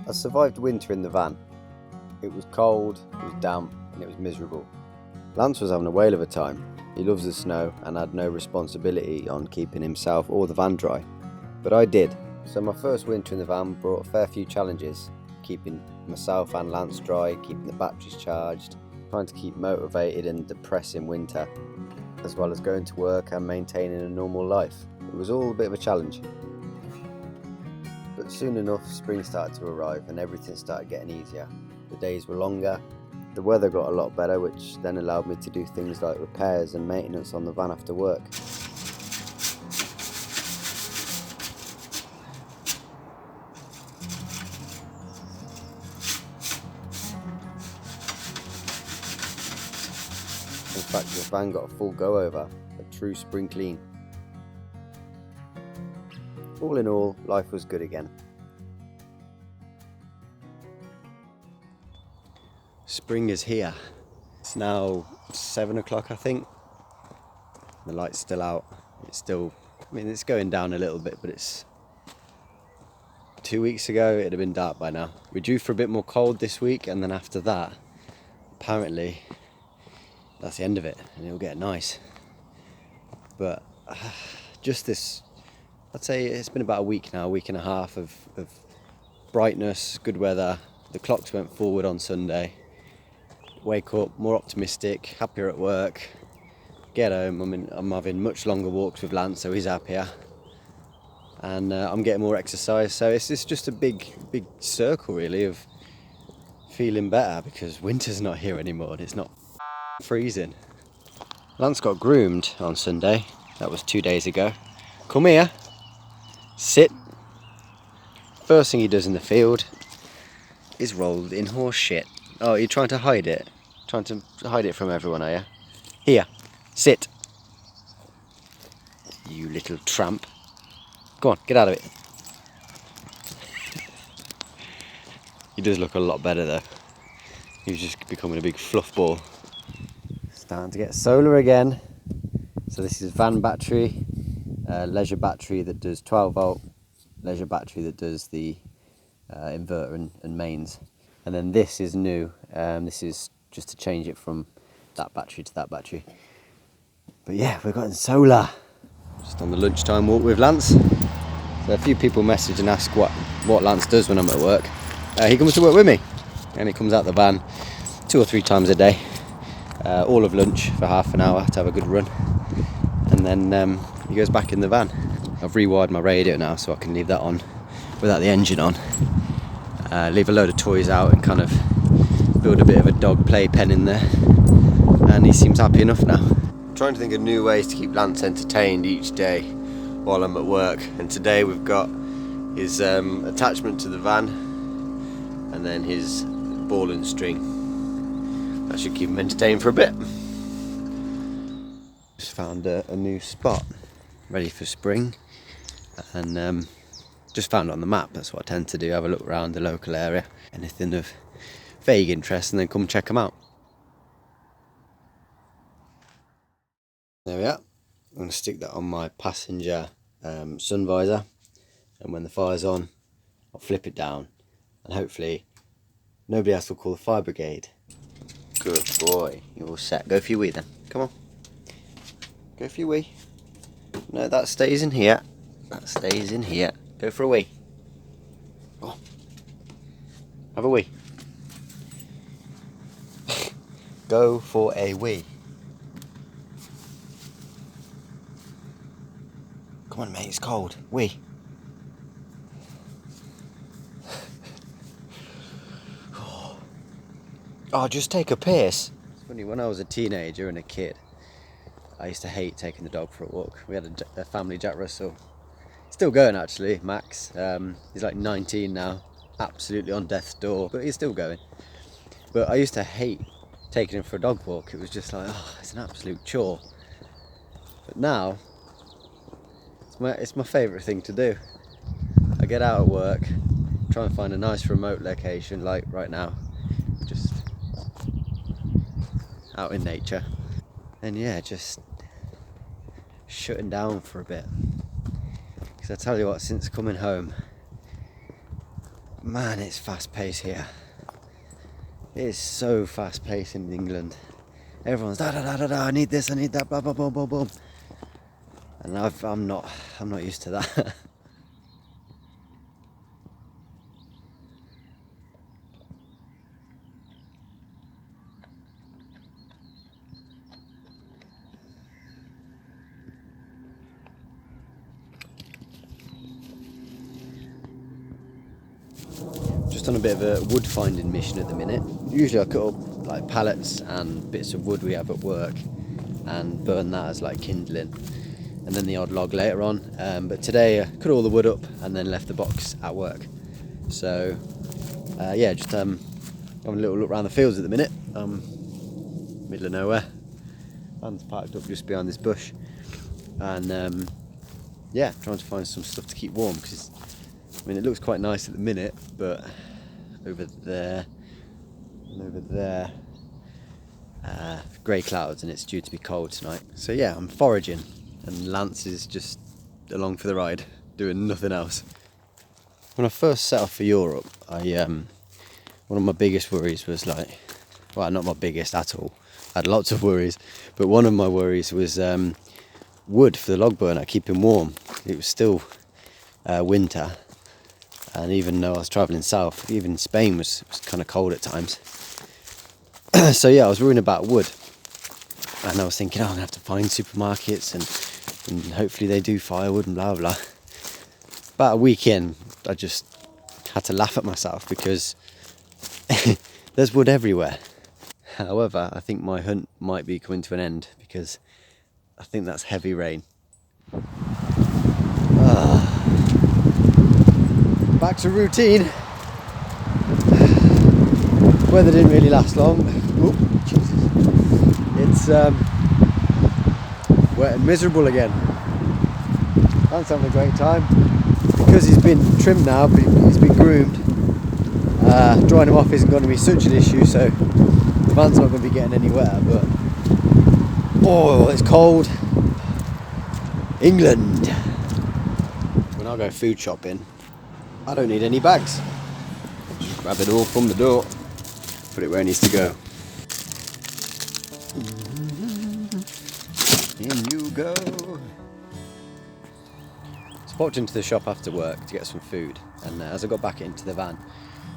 I survived winter in the van. It was cold, it was damp, and it was miserable. Lance was having a whale of a time. He loves the snow and had no responsibility on keeping himself or the van dry. But I did. So my first winter in the van brought a fair few challenges. Keeping myself and Lance dry, keeping the batteries charged, trying to keep motivated in depressing winter, as well as going to work and maintaining a normal life. It was all a bit of a challenge. But soon enough, spring started to arrive and everything started getting easier. The days were longer, the weather got a lot better, which then allowed me to do things like repairs and maintenance on the van after work. In fact, the van got a full go over, a true spring clean. All in all, life was good again. Spring is here. It's now 7 o'clock, I think. The light's still out. It's still, it's going down a little bit, but it's 2 weeks ago, it'd have been dark by now. We're due for a bit more cold this week, and then after that, apparently, that's the end of it, and it'll get nice. But just this, I'd say it's been about a week now, a week and a half of brightness, good weather. The clocks went forward on Sunday. Wake up more optimistic, happier at work. Get home, I'm having much longer walks with Lance, so he's happier. And I'm getting more exercise, so it's just a big circle really of feeling better, because winter's not here anymore and it's not freezing. Lance got groomed on Sunday, that was 2 days ago. Come here, sit. First thing he does in the field is rolled in horse shit. Oh, you're trying to hide it? Trying to hide it from everyone, are you? Here, sit. You little tramp. Go on, get out of it. He does look a lot better though. He's just becoming a big fluff ball. Starting to get solar again. So this is van battery, leisure battery that does 12 volt, leisure battery that does the inverter and mains. And then this is new. This is just to change it from that battery to that battery. But yeah, we've got solar. Just on the lunchtime walk with Lance. So a few people message and ask what Lance does when I'm at work. He comes to work with me, and he comes out the van 2 or 3 times a day. All of lunch for half an hour to have a good run. And then he goes back in the van. I've rewired my radio now so I can leave that on without the engine on. Leave a load of toys out and kind of build a bit of a dog playpen in there, and he seems happy enough now. I'm trying to think of new ways to keep Lance entertained each day while I'm at work, and today we've got his attachment to the van and then his ball and string. That should keep him entertained for a bit. Just found a new spot ready for spring, and just found it on the map. That's what I tend to do, have a look around the local area, anything of vague interest, and then come check them out. There we are. I'm going to stick that on my passenger sun visor, and when the fire's on I'll flip it down, and hopefully nobody else will call the fire brigade. Good boy, you're all set. Go for your wee then, come on. Go for your wee. No, that stays in here. That stays in here. Go for a wee. Oh. Have a wee. Go for a wee. Come on mate, it's cold. Wee. Oh, just take a piss. It's funny, when I was a teenager and a kid, I used to hate taking the dog for a walk. We had a family Jack Russell. Still going actually, Max. He's like 19 now, absolutely on death's door, but he's still going. But I used to hate taking him for a dog walk. It was just like, oh, it's an absolute chore. But now, it's my favourite thing to do. I get out of work, try and find a nice remote location, like right now, just out in nature. And yeah, just shutting down for a bit. Because I tell you what, since coming home, Man, it's fast paced here. It is so fast paced in England. Everyone's da da da da da, I need this, I need that, blah blah blah blah blah. And I'm not used to that. Just on a bit of a wood finding mission at the minute. Usually I cut up like pallets and bits of wood we have at work and burn that as like kindling, and then the odd log later on. But today I cut all the wood up and then left the box at work. So yeah, just having a little look around the fields at the minute. Middle of nowhere. Van's parked up just behind this bush, and yeah, trying to find some stuff to keep warm, because I mean it looks quite nice at the minute, but over there and over there, grey clouds, and it's due to be cold tonight. So yeah, I'm foraging, and Lance is just along for the ride, doing nothing else. When I first set off for Europe, one of my biggest worries was like, well, not my biggest at all, I had lots of worries, but one of my worries was wood for the log burner, keeping warm. It was still winter, and even though I was travelling south, even Spain was kind of cold at times. So yeah, I was worrying about wood, and I was thinking, oh, I'm going to have to find supermarkets and hopefully they do firewood and blah blah. About a week in, I just had to laugh at myself, because there's wood everywhere. However, I think my hunt might be coming to an end, because I think that's heavy rain. Back to routine. Weather didn't really last long. Oop, Jesus. It's wet and miserable again. Dan's having a great time. Because he's been trimmed now, he's been groomed. Drying him off isn't going to be such an issue, so the van's not going to be getting anywhere. But oh, it's cold. England. When I go food shopping, I don't need any bags. Just grab it all from the door, put it where it needs to go. In you go. So I popped into the shop after work to get some food, and as I got back into the van,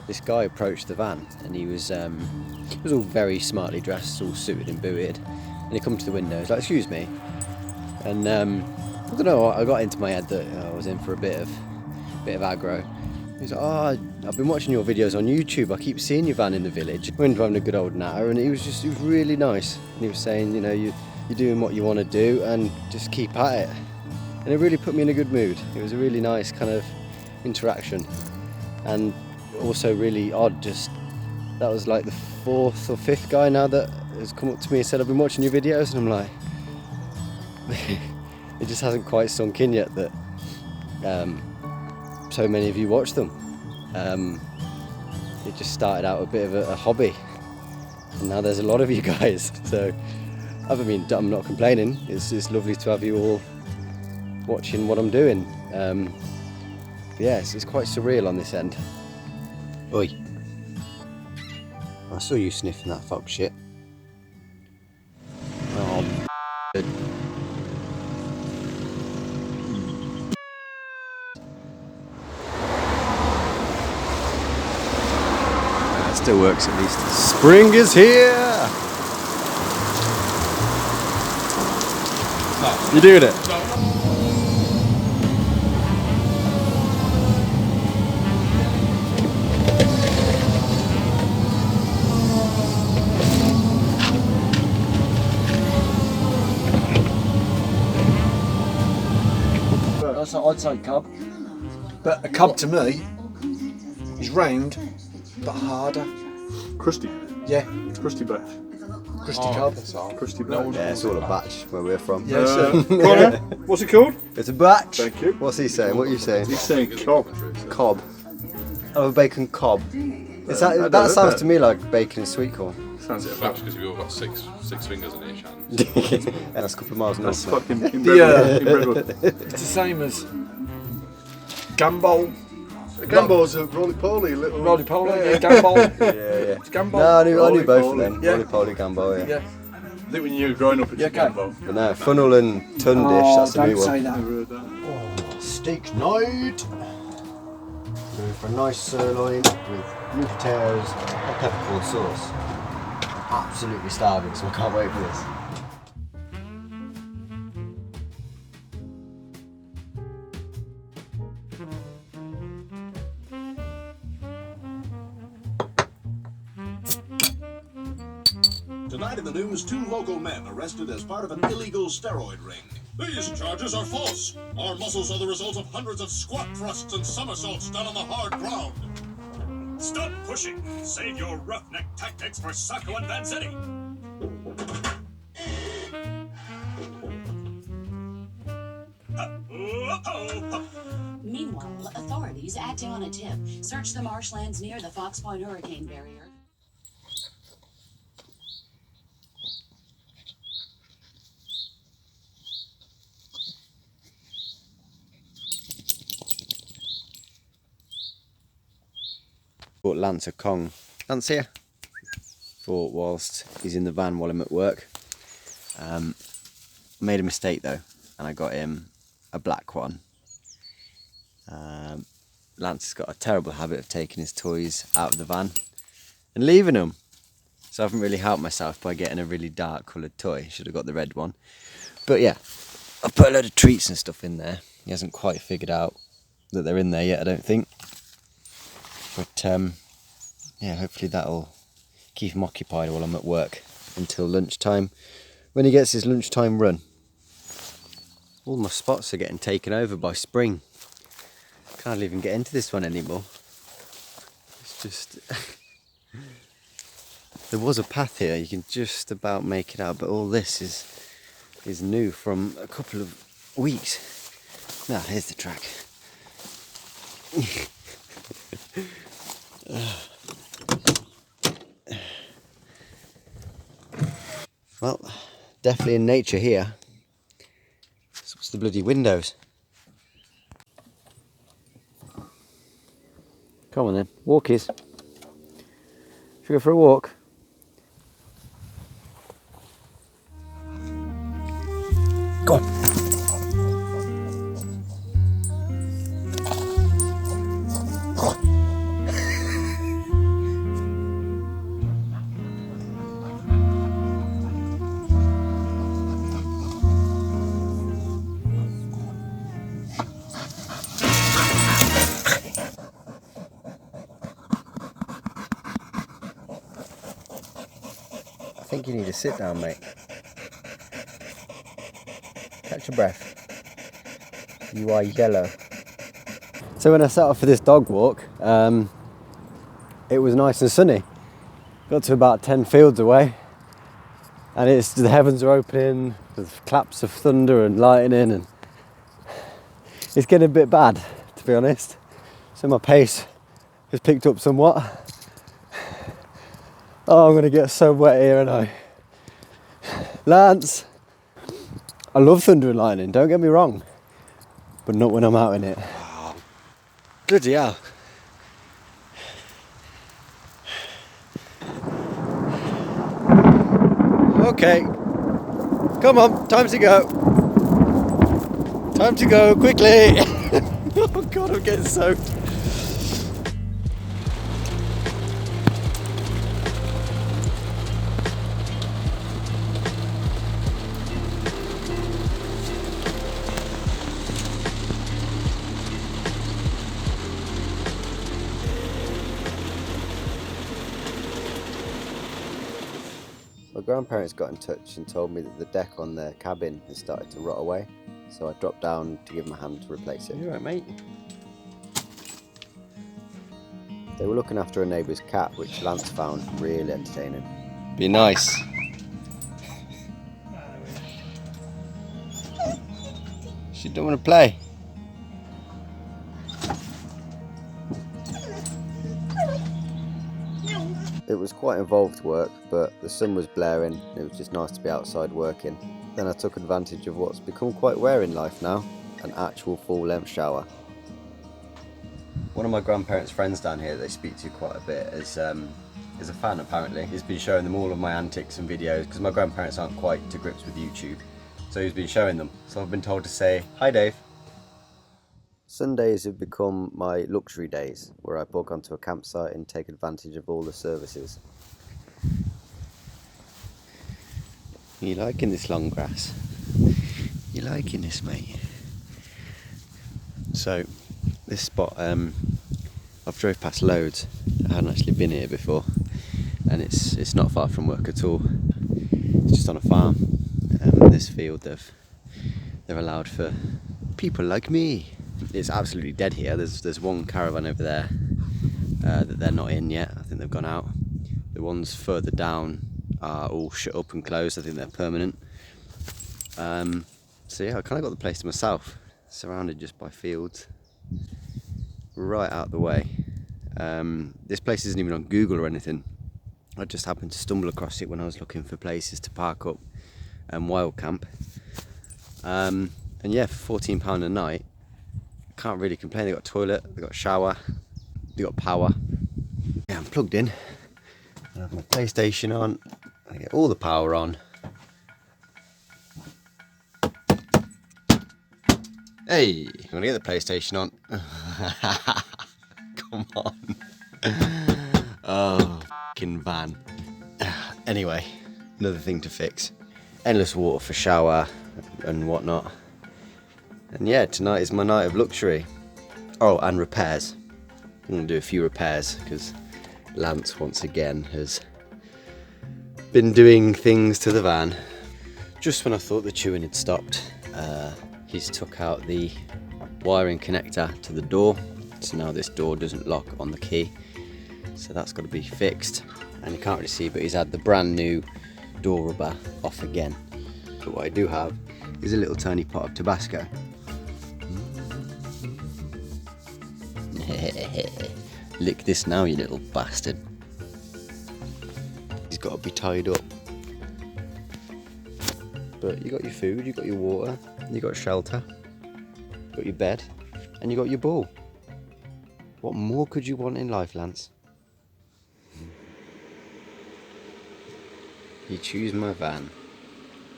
this guy approached the van, and he was all very smartly dressed, all suited and booted, and he come to the window. He's like, "Excuse me," and I don't know. I got into my head that I was in for a bit of aggro. He's like, "Oh, I've been watching your videos on YouTube. I keep seeing your van in the village." We ended up having a good old natter, and he was really nice. And he was saying, you know, you're doing what you want to do, and just keep at it. And it really put me in a good mood. It was a really nice kind of interaction, and also really odd. Just that was like the 4th or 5th guy now that has come up to me and said, "I've been watching your videos," and I'm like, it just hasn't quite sunk in yet that so many of you watch them. It just started out a bit of a hobby, and now there's a lot of you guys. So I mean, I'm not complaining. It's lovely to have you all watching what I'm doing. Yes, it's quite surreal on this end. Oi! I saw you sniffing that fox shit. Oh, that still works at least. Spring is here! You doing it? I'd say cub, but a cub to me is round but harder. Crusty. Yeah, Crusty batch. crusty cub. Crusty batch. Yeah, it's all a batch where we're from. Yeah, so What's it called? It's a batch. Thank you. What's he saying? What are you saying? He's saying cob. Cob. Oh, bacon cob. Is that sounds to me like bacon and sweet corn. Sounds It's it. batch because we've all got six fingers in each hand. That's a couple of miles That's north. fucking Yeah. incredible. It's the same as gumball, The gambo's a roly-poly little... Roly-poly, yeah, gambol. Yeah. It's gambol. No, I knew both of Roly-poly. them. Yeah. Roly-poly, gambo, yeah. Yeah. I think when you were growing up, it's Yeah, a okay. gambo. But no, funnel and tun dish, that's a new don't say one. that. Never heard that. Oh, steak night! Going for a nice sirloin with blue potatoes and peppercorn sauce. I'm absolutely starving, so I can't wait for this. Tonight in the news, 2 local men arrested as part of an illegal steroid ring. These charges are false. Our muscles are the result of hundreds of squat thrusts and somersaults done on the hard ground. Stop pushing. Save your roughneck tactics for Sacco and Vanzetti. Meanwhile, authorities acting on a tip search the marshlands near the Fox Point hurricane barrier. Bought Lance a Kong. Lance here. For whilst he's in the van while I'm at work. Made a mistake though, and I got him a black one. Lance has got a terrible habit of taking his toys out of the van and leaving them. So I haven't really helped myself by getting a really dark coloured toy. Should have got the red one. But yeah, I put a load of treats and stuff in there. He hasn't quite figured out that they're in there yet, I don't think. But yeah, hopefully that'll keep him occupied while I'm at work until lunchtime, when he gets his lunchtime run. All my spots are getting taken over by spring. Can't even get into this one anymore. It's just... There was a path here, you can just about make it out, but all this is new from a couple of weeks. Now, here's the track. Well, definitely in nature here. So what's the bloody windows? Come on then, walkies. Should we go for a walk? Go on. I think you need to sit down, mate. Catch your breath. You are yellow. So when I set off for this dog walk, it was nice and sunny. Got to about 10 fields away, and the heavens are opening with claps of thunder and lightning, and it's getting a bit bad, to be honest. So my pace has picked up somewhat. Oh, I'm gonna get so wet here, and I. Lance, I love thunder and lightning, don't get me wrong, but not when I'm out in it. Bloody hell. Okay, come on, time to go. Time to go, quickly. Oh God, I'm getting soaked. My grandparents got in touch and told me that the deck on their cabin has started to rot away, so I dropped down to give them a hand to replace it. You alright, mate? They were looking after a neighbour's cat, which Lance found really entertaining. Be nice. She don't want to play. It was quite involved work, but the sun was blaring and it was just nice to be outside working. Then I took advantage of what's become quite rare in life now, an actual full length shower. One of my grandparents' friends down here that they speak to quite a bit is a fan apparently. He's been showing them all of my antics and videos because my grandparents aren't quite to grips with YouTube. So he's been showing them. So I've been told to say, hi Dave. Sundays have become my luxury days where I book onto a campsite and take advantage of all the services. You liking this long grass? You liking this, mate? So this spot, I've drove past loads. I hadn't actually been here before, and it's not far from work at all. It's just on a farm. This field they've allowed for people like me. It's absolutely dead here. There's one caravan over there that they're not in yet. I think they've gone out. The ones further down are all shut up and closed. I think they're permanent. So yeah, I kind of got the place to myself, surrounded just by fields, right out the way. This place isn't even on Google or anything. I just happened to stumble across it when I was looking for places to park up and wild camp. And yeah, for £14 a night, can't really complain. They got a toilet, they got a shower, they got power. Yeah, I'm plugged in. I have my PlayStation on. I get all the power on. Hey, I'm gonna get the PlayStation on. Come on. Oh, f***ing van. Anyway, another thing to fix. Endless water for shower and whatnot. And yeah, tonight is my night of luxury. Oh, and repairs. I'm gonna do a few repairs because Lance once again has been doing things to the van. Just when I thought the chewing had stopped, he's took out the wiring connector to the door. So now this door doesn't lock on the key. So that's got to be fixed. And you can't really see, but he's had the brand new door rubber off again. But what I do have is a little tiny pot of Tabasco. Lick this now, you little bastard. He's got to be tied up. But you got your food, you got your water, you got shelter, you got your bed, and you got your ball. What more could you want in life, Lance? He chews my van,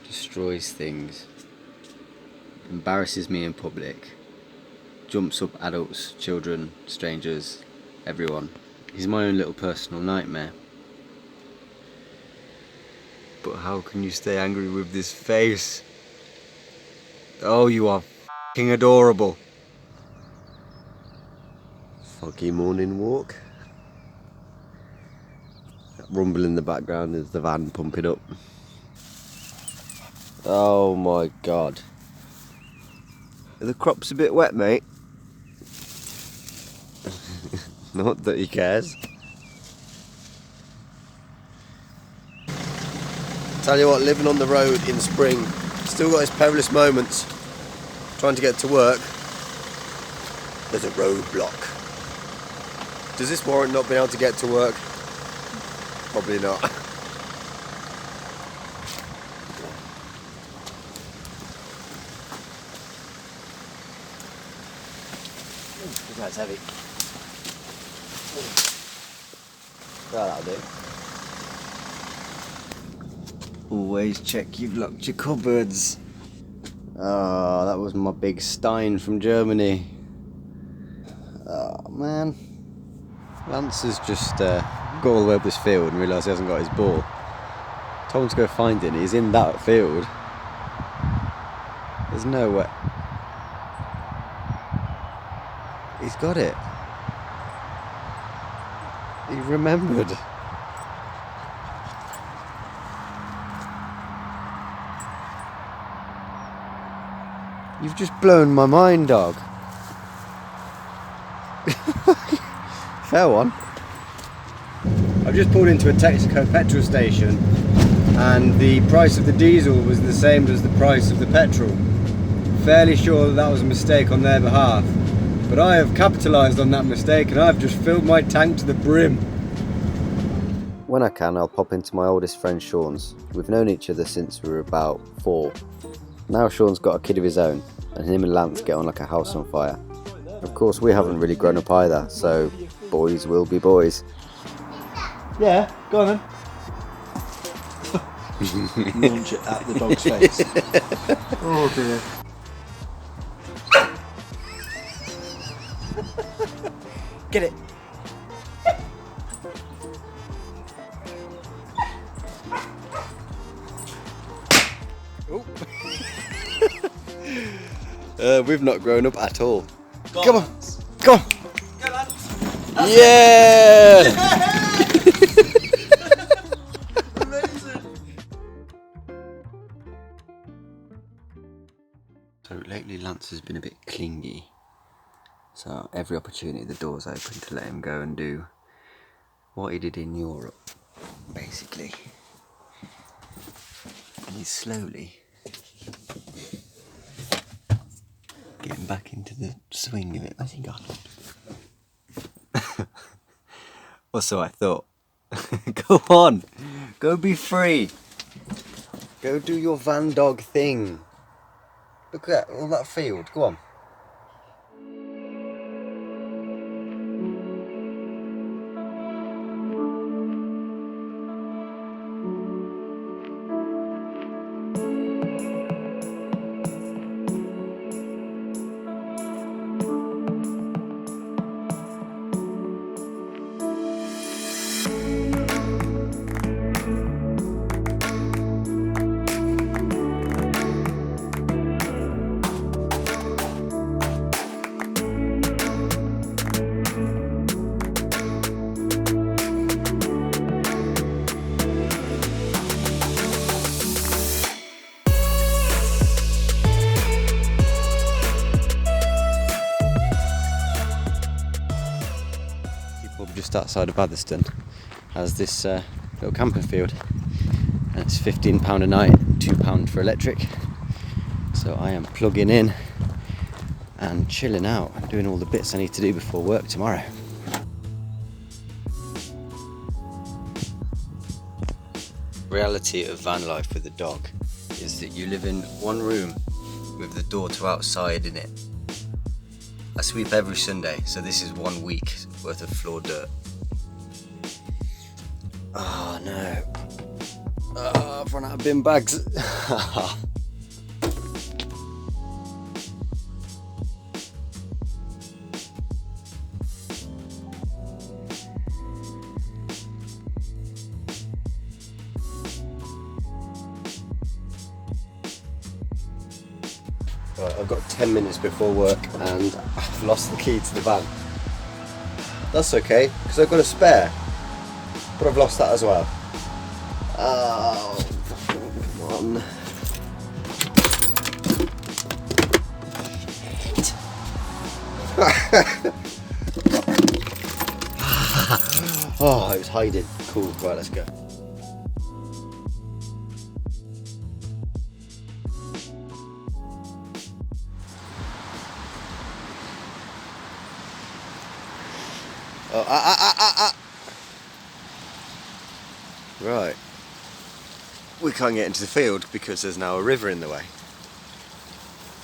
destroys things, embarrasses me in public, jumps up adults, children, strangers, everyone. He's my own little personal nightmare. But how can you stay angry with this face? Oh, you are f***ing adorable. Foggy morning walk. That rumble in the background is the van pumping up. Oh my god. Are the crops a bit wet, mate? Not that he cares. Tell you what, living on the road in spring, still got his perilous moments. Trying to get to work, there's a roadblock. Does this warrant not being able to get to work? Probably not. That's heavy. Well, that'll do. Always check you've locked your cupboards. Oh, that was my big Stein from Germany. Oh man. Lance has just got all the way up this field and realised he hasn't got his ball. Told him to go find it and he's in that field. There's no way. He's got it. He remembered. You've just blown my mind, dog. Fair one. I've just pulled into a Texaco petrol station and the price of the diesel was the same as the price of the petrol. Fairly sure that was a mistake on their behalf, but I have capitalised on that mistake and I've just filled my tank to the brim. When I can, I'll pop into my oldest friend Sean's. We've known each other since we were about 4. Now Sean's got a kid of his own, and him and Lance get on like a house on fire. Of course, we haven't really grown up either, so boys will be boys. Yeah, go on then. Launch it at the dog's face. Oh dear. Get it. We've not grown up at all. Come on, come on. Yeah! So lately Lance has been a bit clingy. So every opportunity the door's open to let him go and do what he did in Europe, basically. And he's slowly getting back into the swing of it. Where's he gone? Or so I thought. Go on, go be free. Go do your van dog thing. Look at that, all that field, go on. Just outside of Atherstone has this little camper field, and it's £15 a night, £2 for electric. So I am plugging in and chilling out and doing all the bits I need to do before work tomorrow. Reality of van life with a dog is that you live in one room with the door to outside in it. I sweep every Sunday, so this is 1 week worth of floor dirt. Oh no. Oh, I've run out of bin bags. Right, I've got 10 minutes before work and I've lost the key to the van. That's okay, because I've got a spare, but I've lost that as well. Oh, come on. Oh, it was hiding. Cool, right, let's go. Oh, Right. We can't get into the field because there's now a river in the way.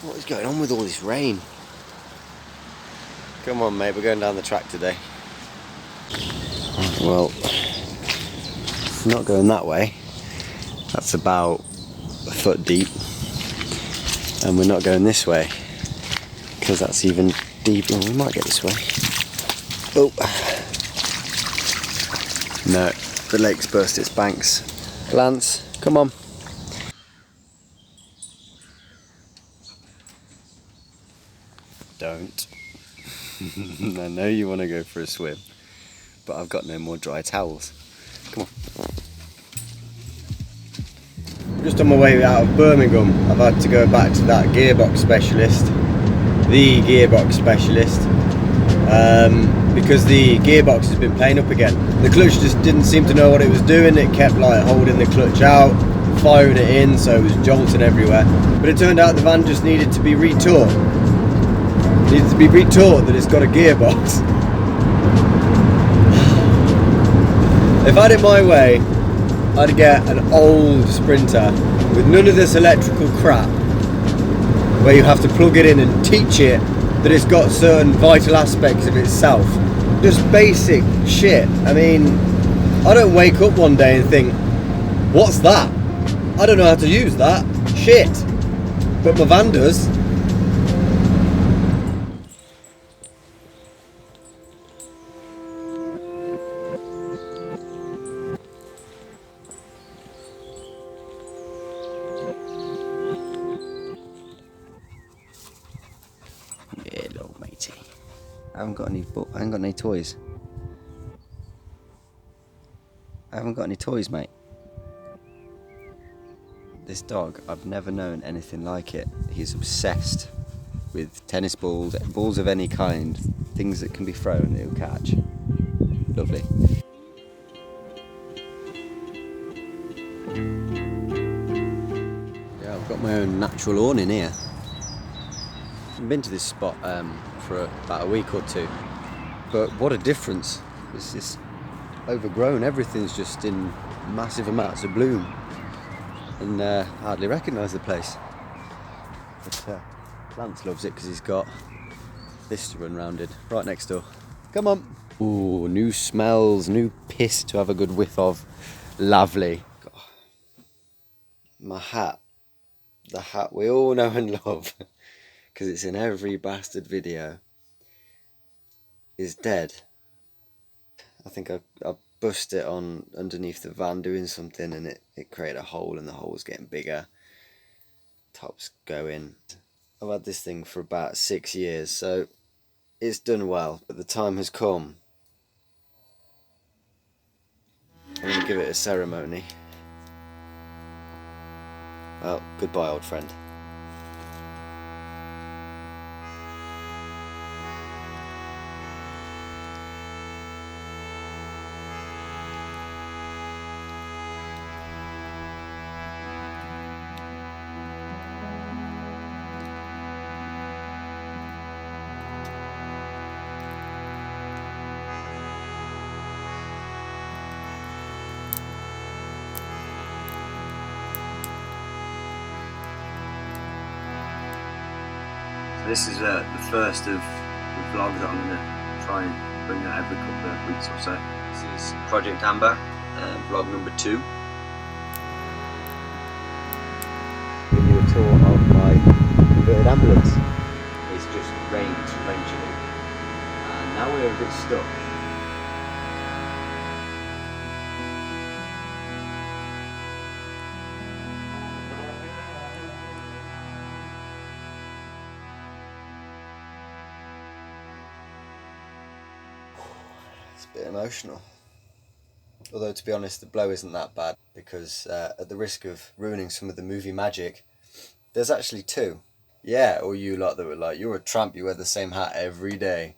What is going on with all this rain? Come on, mate, we're going down the track today. Well, it's not going that way. That's about a foot deep. And we're not going this way because that's even deeper. We might get this way. Oh. No, the lake's burst its banks. Lance, come on. Don't. I know you want to go for a swim, but I've got no more dry towels. Come on. Just on my way out of Birmingham, I've had to go back to that gearbox specialist, because the gearbox has been playing up again. The clutch just didn't seem to know what it was doing. It kept like holding the clutch out, firing it in, so it was jolting everywhere. But it turned out the van just needed to be retaught. It needed to be retaught that it's got a gearbox. If I had it my way, I'd get an old Sprinter with none of this electrical crap, where you have to plug it in and teach it that it's got certain vital aspects of itself. Just basic shit. I mean, I don't wake up one day and think, what's that? I don't know how to use that. Shit. But my van does. Hello, matey. I haven't got any toys. I haven't got any toys, mate. This dog, I've never known anything like it. He's obsessed with tennis balls, balls of any kind, things that can be thrown, he'll catch. Lovely. Yeah, I've got my own natural awning here. I've been to this spot for about a week or two, but what a difference. It's just overgrown, everything's just in massive amounts of bloom, and hardly recognise the place. But Lance loves it because he's got this to run round in, right next door. Come on. Ooh, new smells, new piss to have a good whiff of. Lovely. God. My hat, the hat we all know and love, because it's in every bastard video, is dead. I think I bust it on underneath the van doing something, and it created a hole, and the hole's getting bigger. Top's going. I've had this thing for about 6 years, so it's done well, but the time has come. I'm going to give it a ceremony. Well, goodbye, old friend. This is the first of the vlog that I'm going to try and bring out every couple of weeks or so. This is Project.Amber, vlog number 2. Give you a tour of my converted ambulance. It's just rained torrentially, and now we're a bit stuck. It's a bit emotional. Although, to be honest, the blow isn't that bad, because at the risk of ruining some of the movie magic, there's actually 2. Yeah, or you lot that were like, you're a tramp, you wear the same hat every day.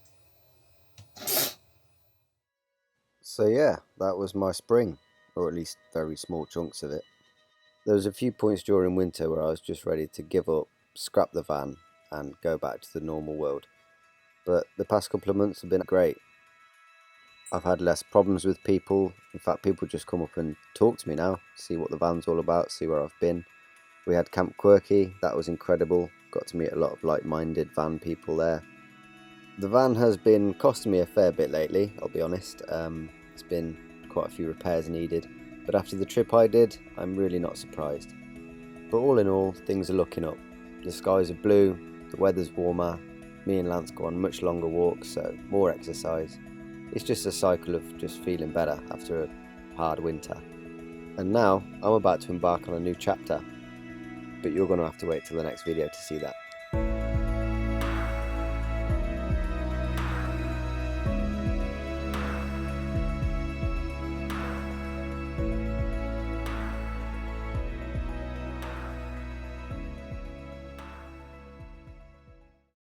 So yeah, that was my spring, or at least very small chunks of it. There was a few points during winter where I was just ready to give up, scrap the van, and go back to the normal world. But the past couple of months have been great. I've had less problems with people. In fact, people just come up and talk to me now, see what the van's all about, see where I've been. We had Camp Quirky, that was incredible. Got to meet a lot of like-minded van people there. The van has been costing me a fair bit lately, I'll be honest. It's been quite a few repairs needed, but after the trip I did, I'm really not surprised. But all in all, things are looking up. The skies are blue, the weather's warmer, me and Lance go on much longer walks, so more exercise. It's just a cycle of just feeling better after a hard winter. And now, I'm about to embark on a new chapter, but you're going to have to wait till the next video to see that.